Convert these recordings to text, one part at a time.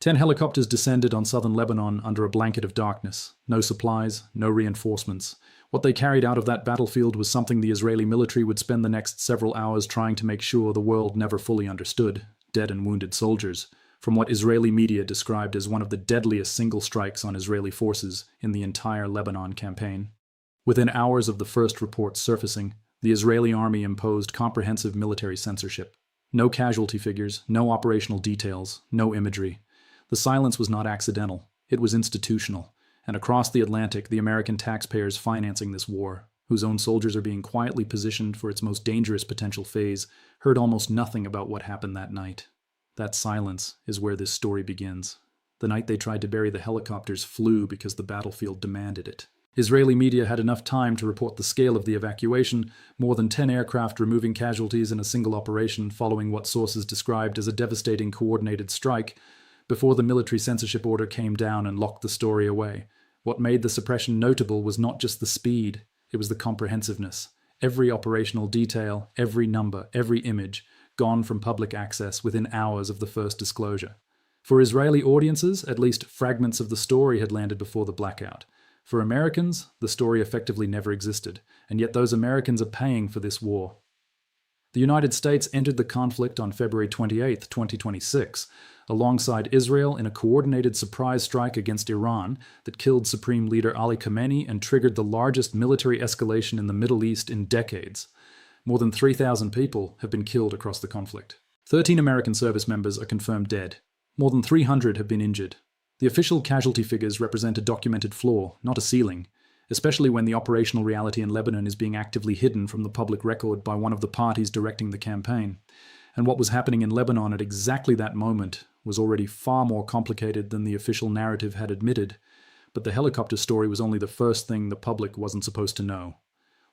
10 helicopters descended on southern Lebanon under a blanket of darkness. No supplies, no reinforcements. What they carried out of that battlefield was something the Israeli military would spend the next several hours trying to make sure the world never fully understood: dead and wounded soldiers, from what Israeli media described as one of the deadliest single strikes on Israeli forces in the entire Lebanon campaign. Within hours of the first reports surfacing, the Israeli army imposed comprehensive military censorship. No casualty figures, no operational details, no imagery. The silence was not accidental, it was institutional, and across the Atlantic, the American taxpayers financing this war, whose own soldiers are being quietly positioned for its most dangerous potential phase, heard almost nothing about what happened that night. That silence is where this story begins. The night they tried to bury the helicopters flew because the battlefield demanded it. Israeli media had enough time to report the scale of the evacuation, more than 10 aircraft removing casualties in a single operation following what sources described as a devastating coordinated strike, before the military censorship order came down and locked the story away. What made the suppression notable was not just the speed, it was the comprehensiveness. Every operational detail, every number, every image, gone from public access within hours of the first disclosure. For Israeli audiences, at least fragments of the story had landed before the blackout. For Americans, the story effectively never existed, and yet those Americans are paying for this war. The United States entered the conflict on February 28, 2026, alongside Israel in a coordinated surprise strike against Iran that killed Supreme Leader Ali Khamenei and triggered the largest military escalation in the Middle East in decades. More than 3,000 people have been killed across the conflict. 13 American service members are confirmed dead. More than 300 have been injured. The official casualty figures represent a documented floor, not a ceiling, especially when the operational reality in Lebanon is being actively hidden from the public record by one of the parties directing the campaign. And what was happening in Lebanon at exactly that moment was already far more complicated than the official narrative had admitted, but the helicopter story was only the first thing the public wasn't supposed to know.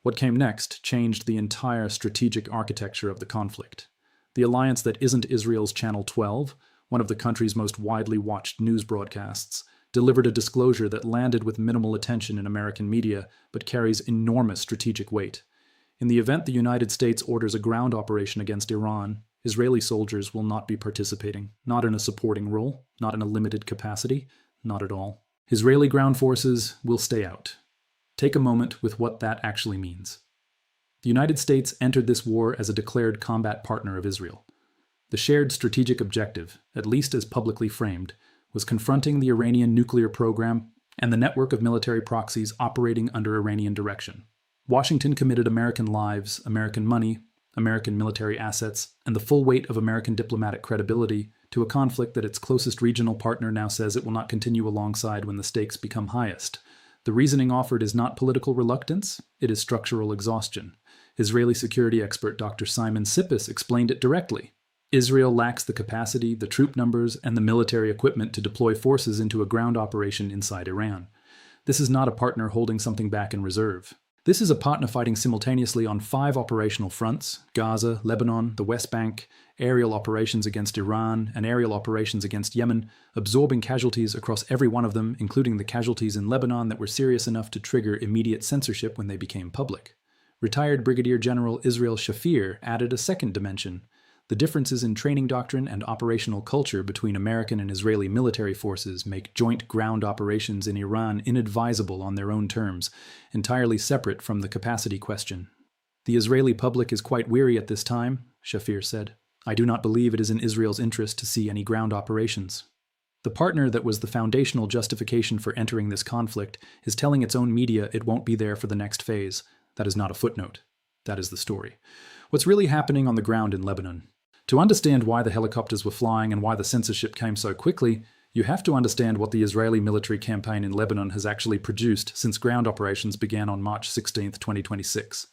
What came next changed the entire strategic architecture of the conflict. The alliance that isn't Israel's Channel 12, one of the country's most widely watched news broadcasts, delivered a disclosure that landed with minimal attention in American media, but carries enormous strategic weight. In the event the United States orders a ground operation against Iran, Israeli soldiers will not be participating, not in a supporting role, not in a limited capacity, not at all. Israeli ground forces will stay out. Take a moment with what that actually means. The United States entered this war as a declared combat partner of Israel. The shared strategic objective, at least as publicly framed, was confronting the Iranian nuclear program and the network of military proxies operating under Iranian direction. Washington committed American lives, American money, American military assets, and the full weight of American diplomatic credibility to a conflict that its closest regional partner now says it will not continue alongside when the stakes become highest. The reasoning offered is not political reluctance, it is structural exhaustion. Israeli security expert Dr. Simon Sippis explained it directly. Israel lacks the capacity, the troop numbers, and the military equipment to deploy forces into a ground operation inside Iran. This is not a partner holding something back in reserve. This is a partner fighting simultaneously on 5 operational fronts: Gaza, Lebanon, the West Bank, aerial operations against Iran, and aerial operations against Yemen, absorbing casualties across every one of them, including the casualties in Lebanon that were serious enough to trigger immediate censorship when they became public. Retired Brigadier General Israel Shafir added a second dimension: the differences in training doctrine and operational culture between American and Israeli military forces make joint ground operations in Iran inadvisable on their own terms, entirely separate from the capacity question. The Israeli public is quite weary at this time, Shafir said. I do not believe it is in Israel's interest to see any ground operations. The partner that was the foundational justification for entering this conflict is telling its own media it won't be there for the next phase. That is not a footnote. That is the story. What's really happening on the ground in Lebanon? To understand why the helicopters were flying and why the censorship came so quickly, you have to understand what the Israeli military campaign in Lebanon has actually produced since ground operations began on March 16, 2026.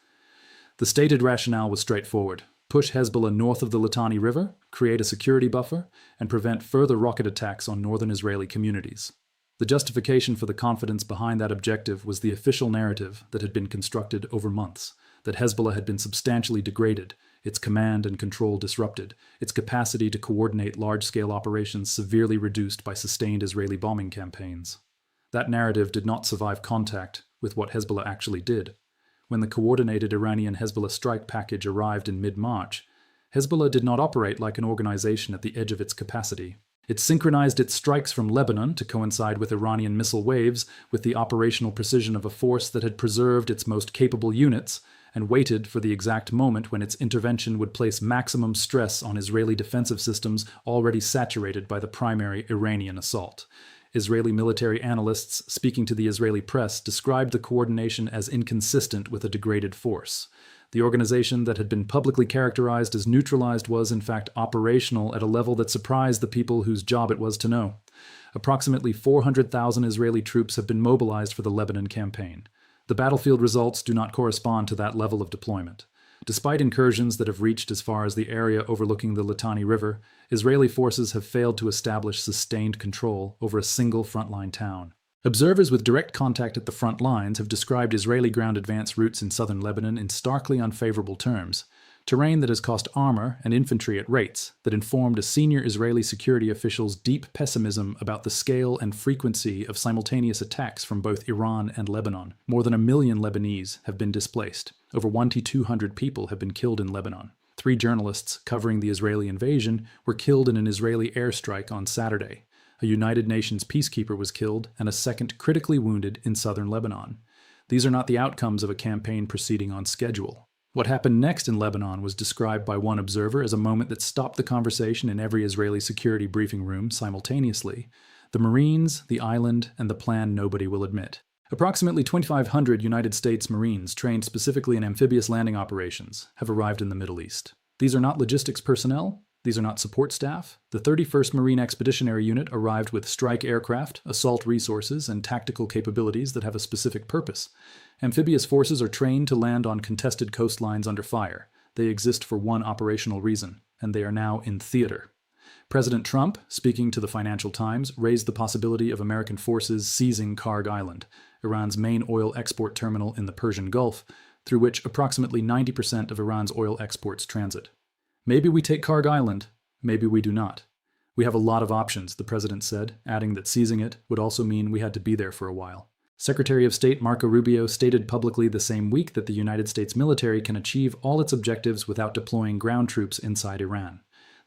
The stated rationale was straightforward: push Hezbollah north of the Litani River, create a security buffer, and prevent further rocket attacks on northern Israeli communities. The justification for the confidence behind that objective was the official narrative that had been constructed over months, that Hezbollah had been substantially degraded, its command and control disrupted, its capacity to coordinate large-scale operations severely reduced by sustained Israeli bombing campaigns. That narrative did not survive contact with what Hezbollah actually did. When the coordinated Iranian-Hezbollah strike package arrived in mid-March, Hezbollah did not operate like an organization at the edge of its capacity. It synchronized its strikes from Lebanon to coincide with Iranian missile waves with the operational precision of a force that had preserved its most capable units and waited for the exact moment when its intervention would place maximum stress on Israeli defensive systems already saturated by the primary Iranian assault. Israeli military analysts speaking to the Israeli press described the coordination as inconsistent with a degraded force. The organization that had been publicly characterized as neutralized was, in fact, operational at a level that surprised the people whose job it was to know. Approximately 400,000 Israeli troops have been mobilized for the Lebanon campaign. The battlefield results do not correspond to that level of deployment. Despite incursions that have reached as far as the area overlooking the Litani River, Israeli forces have failed to establish sustained control over a single frontline town. Observers with direct contact at the front lines have described Israeli ground advance routes in southern Lebanon in starkly unfavorable terms. Terrain that has cost armor and infantry at rates that informed a senior Israeli security official's deep pessimism about the scale and frequency of simultaneous attacks from both Iran and Lebanon. More than 1 million Lebanese have been displaced. Over 100 to 200 people have been killed in Lebanon. 3 journalists covering the Israeli invasion were killed in an Israeli airstrike on Saturday. A United Nations peacekeeper was killed and a second critically wounded in southern Lebanon. These are not the outcomes of a campaign proceeding on schedule. What happened next in Lebanon was described by one observer as a moment that stopped the conversation in every Israeli security briefing room simultaneously. The Marines, the island, and the plan nobody will admit. Approximately 2,500 United States Marines trained specifically in amphibious landing operations have arrived in the Middle East. These are not logistics personnel. These are not support staff. The 31st Marine Expeditionary Unit arrived with strike aircraft, assault resources, and tactical capabilities that have a specific purpose. Amphibious forces are trained to land on contested coastlines under fire. They exist for one operational reason, and they are now in theater. President Trump, speaking to the Financial Times, raised the possibility of American forces seizing Karg Island, Iran's main oil export terminal in the Persian Gulf, through which approximately 90% of Iran's oil exports transit. Maybe we take Karg Island, maybe we do not. We have a lot of options, the president said, adding that seizing it would also mean we had to be there for a while. Secretary of State Marco Rubio stated publicly the same week that the United States military can achieve all its objectives without deploying ground troops inside Iran.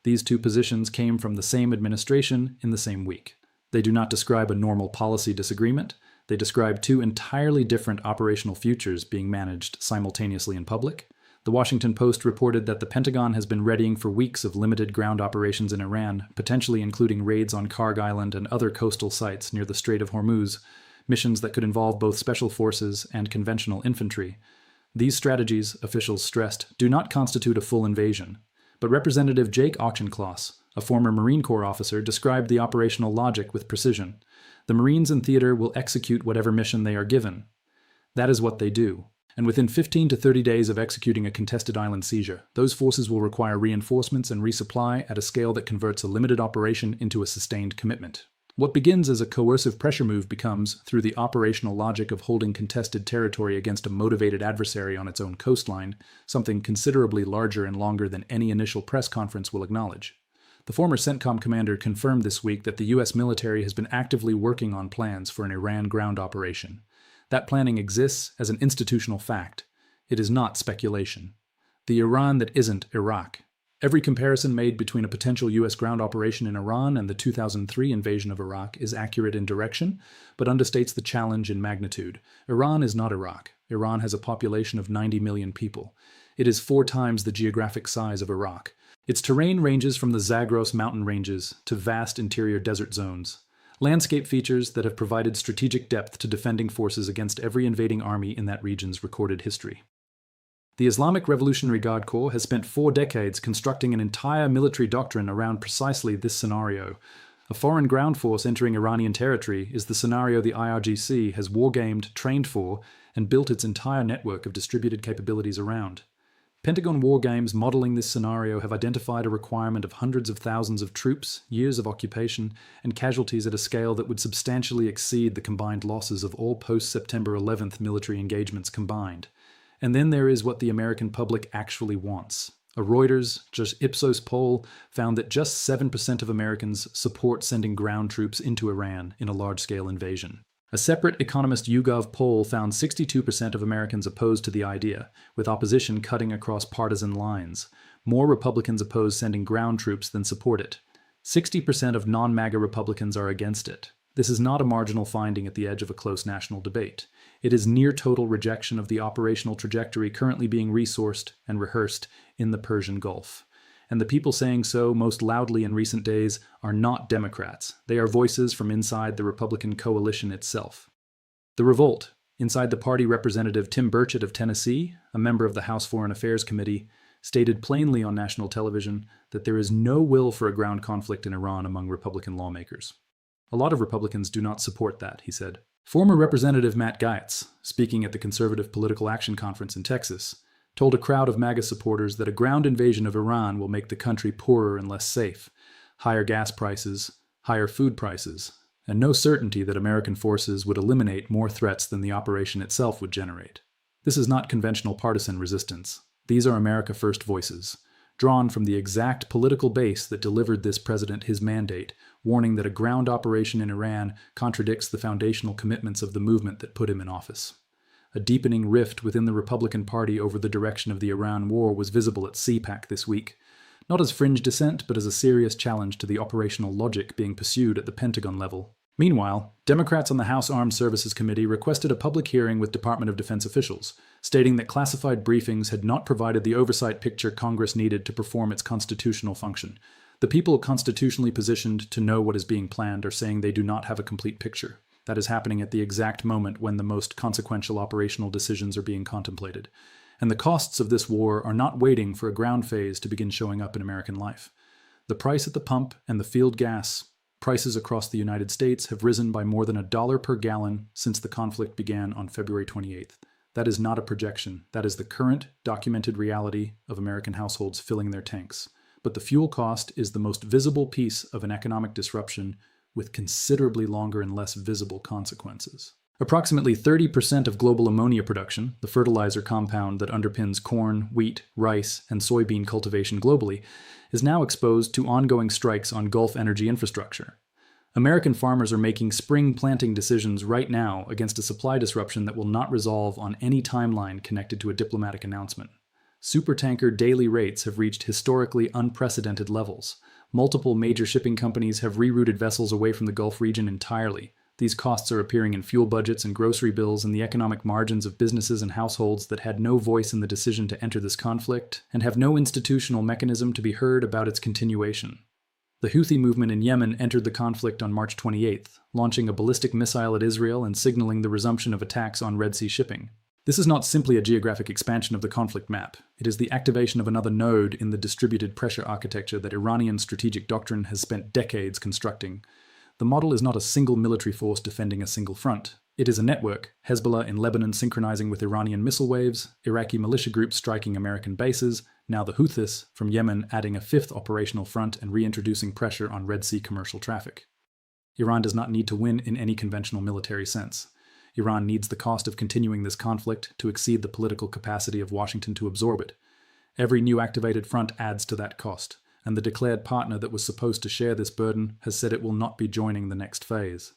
These two positions came from the same administration in the same week. They do not describe a normal policy disagreement. They describe 2 entirely different operational futures being managed simultaneously in public. The Washington Post reported that the Pentagon has been readying for weeks of limited ground operations in Iran, potentially including raids on Karg Island and other coastal sites near the Strait of Hormuz, missions that could involve both special forces and conventional infantry. These strategies, officials stressed, do not constitute a full invasion. But Representative Jake Auchincloss, a former Marine Corps officer, described the operational logic with precision. The Marines in theater will execute whatever mission they are given. That is what they do. And within 15 to 30 days of executing a contested island seizure, those forces will require reinforcements and resupply at a scale that converts a limited operation into a sustained commitment. What begins as a coercive pressure move becomes, through the operational logic of holding contested territory against a motivated adversary on its own coastline, something considerably larger and longer than any initial press conference will acknowledge. The former CENTCOM commander confirmed this week that the U.S. military has been actively working on plans for an Iran ground operation. That planning exists as an institutional fact. It is not speculation. The Iran that isn't Iraq. Every comparison made between a potential U.S. ground operation in Iran and the 2003 invasion of Iraq is accurate in direction, but understates the challenge in magnitude. Iran is not Iraq. Iran has a population of 90 million people. It is 4 times the geographic size of Iraq. Its terrain ranges from the Zagros mountain ranges to vast interior desert zones. Landscape features that have provided strategic depth to defending forces against every invading army in that region's recorded history. The Islamic Revolutionary Guard Corps has spent 4 decades constructing an entire military doctrine around precisely this scenario. A foreign ground force entering Iranian territory is the scenario the IRGC has wargamed, trained for, and built its entire network of distributed capabilities around. Pentagon war games modeling this scenario have identified a requirement of hundreds of thousands of troops, years of occupation, and casualties at a scale that would substantially exceed the combined losses of all post-September 11th military engagements combined. And then there is what the American public actually wants. A Reuters, just Ipsos poll found that just 7% of Americans support sending ground troops into Iran in a large-scale invasion. A separate Economist YouGov poll found 62% of Americans opposed to the idea, with opposition cutting across partisan lines. More Republicans oppose sending ground troops than support it. 60% of non-MAGA Republicans are against it. This is not a marginal finding at the edge of a close national debate. It is near total rejection of the operational trajectory currently being resourced and rehearsed in the Persian Gulf. And the people saying so most loudly in recent days are not Democrats. They are voices from inside the Republican coalition itself. The revolt, inside the party representative Tim Burchett of Tennessee, a member of the House Foreign Affairs Committee, stated plainly on national television that there is no will for a ground conflict in Iran among Republican lawmakers. A lot of Republicans do not support that, he said. Former Representative Matt Gaetz, speaking at the Conservative Political Action Conference in Texas, told a crowd of MAGA supporters that a ground invasion of Iran will make the country poorer and less safe, higher gas prices, higher food prices, and no certainty that American forces would eliminate more threats than the operation itself would generate. This is not conventional partisan resistance. These are America First voices, drawn from the exact political base that delivered this president his mandate, warning that a ground operation in Iran contradicts the foundational commitments of the movement that put him in office. A deepening rift within the Republican Party over the direction of the Iran war was visible at CPAC this week, not as fringe dissent, but as a serious challenge to the operational logic being pursued at the Pentagon level. Meanwhile, Democrats on the House Armed Services Committee requested a public hearing with Department of Defense officials, stating that classified briefings had not provided the oversight picture Congress needed to perform its constitutional function. The people constitutionally positioned to know what is being planned are saying they do not have a complete picture. That is happening at the exact moment when the most consequential operational decisions are being contemplated. And the costs of this war are not waiting for a ground phase to begin showing up in American life. The price at the pump and the field gas prices across the United States have risen by more than $1 per gallon since the conflict began on February 28th. That is not a projection. That is the current, documented reality of American households filling their tanks. But the fuel cost is the most visible piece of an economic disruption with considerably longer and less visible consequences. Approximately 30% of global ammonia production, the fertilizer compound that underpins corn, wheat, rice, and soybean cultivation globally, is now exposed to ongoing strikes on Gulf energy infrastructure. American farmers are making spring planting decisions right now against a supply disruption that will not resolve on any timeline connected to a diplomatic announcement. Supertanker daily rates have reached historically unprecedented levels. Multiple major shipping companies have rerouted vessels away from the Gulf region entirely. These costs are appearing in fuel budgets and grocery bills and the economic margins of businesses and households that had no voice in the decision to enter this conflict and have no institutional mechanism to be heard about its continuation. The Houthi movement in Yemen entered the conflict on March 28th, launching a ballistic missile at Israel and signaling the resumption of attacks on Red Sea shipping. This is not simply a geographic expansion of the conflict map. It is the activation of another node in the distributed pressure architecture that Iranian strategic doctrine has spent decades constructing. The model is not a single military force defending a single front. It is a network, Hezbollah in Lebanon synchronizing with Iranian missile waves, Iraqi militia groups striking American bases, now the Houthis from Yemen adding a fifth operational front and reintroducing pressure on Red Sea commercial traffic. Iran does not need to win in any conventional military sense. Iran needs the cost of continuing this conflict to exceed the political capacity of Washington to absorb it. Every new activated front adds to that cost, and the declared partner that was supposed to share this burden has said it will not be joining the next phase.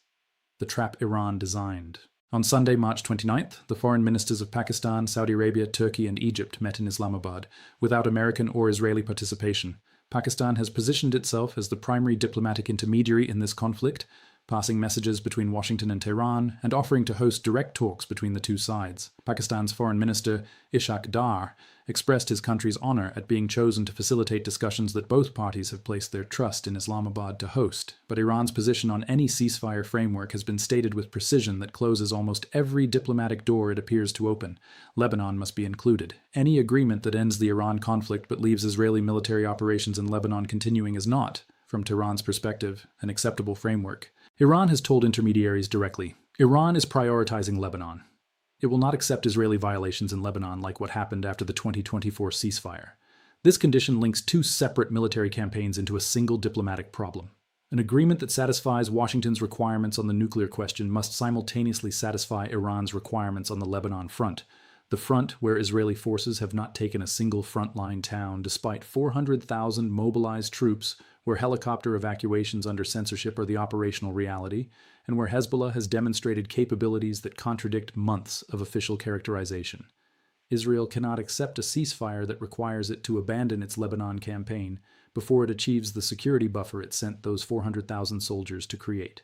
The trap Iran designed. On Sunday, March 29th, the foreign ministers of Pakistan, Saudi Arabia, Turkey, and Egypt met in Islamabad, without American or Israeli participation. Pakistan has positioned itself as the primary diplomatic intermediary in this conflict, passing messages between Washington and Tehran, and offering to host direct talks between the two sides. Pakistan's Foreign Minister Ishaq Dar expressed his country's honor at being chosen to facilitate discussions that both parties have placed their trust in Islamabad to host, but Iran's position on any ceasefire framework has been stated with precision that closes almost every diplomatic door it appears to open. Lebanon must be included. Any agreement that ends the Iran conflict but leaves Israeli military operations in Lebanon continuing is not, from Tehran's perspective, an acceptable framework. Iran has told intermediaries directly, Iran is prioritizing Lebanon. It will not accept Israeli violations in Lebanon like what happened after the 2024 ceasefire. This condition links two separate military campaigns into a single diplomatic problem. An agreement that satisfies Washington's requirements on the nuclear question must simultaneously satisfy Iran's requirements on the Lebanon front, the front where Israeli forces have not taken a single frontline town despite 400,000 mobilized troops, where helicopter evacuations under censorship are the operational reality, and where Hezbollah has demonstrated capabilities that contradict months of official characterization. Israel cannot accept a ceasefire that requires it to abandon its Lebanon campaign, before it achieves the security buffer it sent those 400,000 soldiers to create.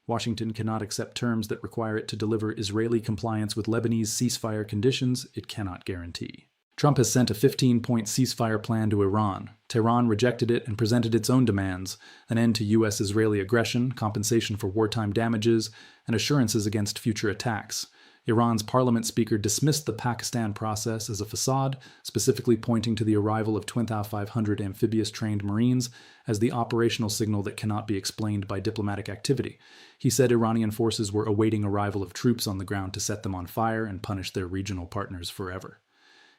Washington cannot accept terms that require it to deliver Israeli compliance with Lebanese ceasefire conditions it cannot guarantee. Trump has sent a 15-point ceasefire plan to Iran. Tehran rejected it and presented its own demands: an end to U.S.-Israeli aggression, compensation for wartime damages, and assurances against future attacks. Iran's parliament speaker dismissed the Pakistan process as a facade, specifically pointing to the arrival of 2,500 amphibious-trained Marines as the operational signal that cannot be explained by diplomatic activity. He said Iranian forces were awaiting arrival of troops on the ground to set them on fire and punish their regional partners forever.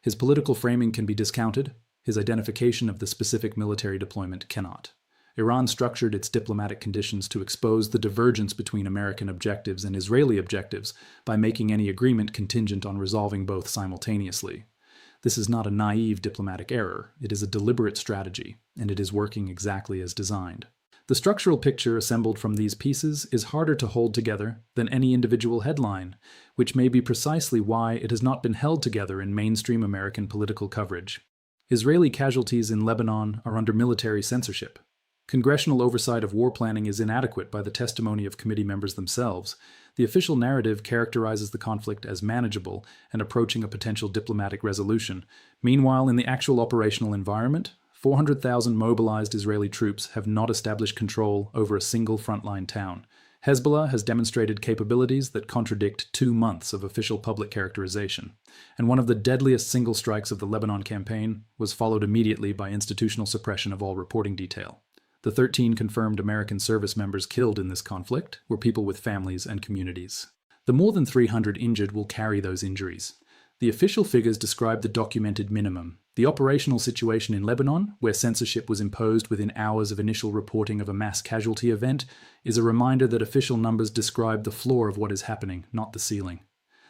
His political framing can be discounted. His identification of the specific military deployment cannot. Iran structured its diplomatic conditions to expose the divergence between American objectives and Israeli objectives by making any agreement contingent on resolving both simultaneously. This is not a naive diplomatic error. It is a deliberate strategy, and it is working exactly as designed. The structural picture assembled from these pieces is harder to hold together than any individual headline, which may be precisely why it has not been held together in mainstream American political coverage. Israeli casualties in Lebanon are under military censorship. Congressional oversight of war planning is inadequate by the testimony of committee members themselves. The official narrative characterizes the conflict as manageable and approaching a potential diplomatic resolution. Meanwhile, in the actual operational environment, 400,000 mobilized Israeli troops have not established control over a single frontline town. Hezbollah has demonstrated capabilities that contradict 2 months of official public characterization. And one of the deadliest single strikes of the Lebanon campaign was followed immediately by institutional suppression of all reporting detail. The 13 confirmed American service members killed in this conflict were people with families and communities. The more than 300 injured will carry those injuries. The official figures describe the documented minimum. The operational situation in Lebanon, where censorship was imposed within hours of initial reporting of a mass casualty event, is a reminder that official numbers describe the floor of what is happening, not the ceiling.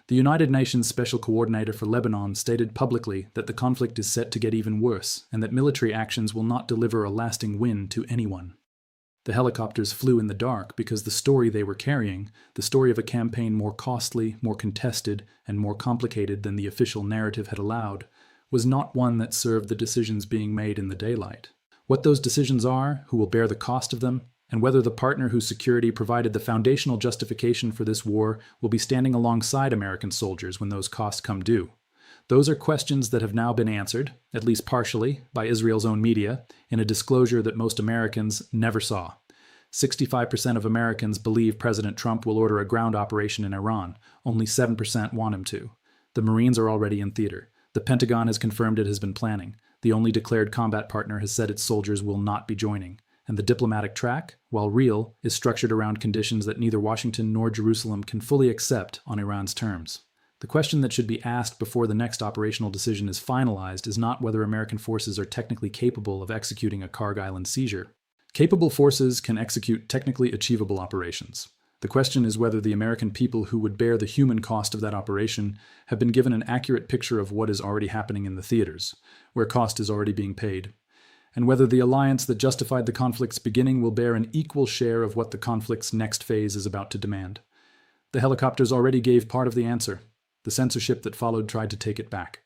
The United Nations Special Coordinator for Lebanon stated publicly that the conflict is set to get even worse, and that military actions will not deliver a lasting win to anyone. The helicopters flew in the dark because the story they were carrying, the story of a campaign more costly, more contested, and more complicated than the official narrative had allowed, was not one that served the decisions being made in the daylight. What those decisions are, who will bear the cost of them, and whether the partner whose security provided the foundational justification for this war will be standing alongside American soldiers when those costs come due. Those are questions that have now been answered, at least partially, by Israel's own media, in a disclosure that most Americans never saw. 65% of Americans believe President Trump will order a ground operation in Iran. Only 7% want him to. The Marines are already in theater. The Pentagon has confirmed it has been planning. The only declared combat partner has said its soldiers will not be joining. And the diplomatic track, while real, is structured around conditions that neither Washington nor Jerusalem can fully accept on Iran's terms. The question that should be asked before the next operational decision is finalized is not whether American forces are technically capable of executing a Kharg Island seizure. Capable forces can execute technically achievable operations. The question is whether the American people who would bear the human cost of that operation have been given an accurate picture of what is already happening in the theaters, where cost is already being paid, and whether the alliance that justified the conflict's beginning will bear an equal share of what the conflict's next phase is about to demand. The helicopters already gave part of the answer. The censorship that followed tried to take it back.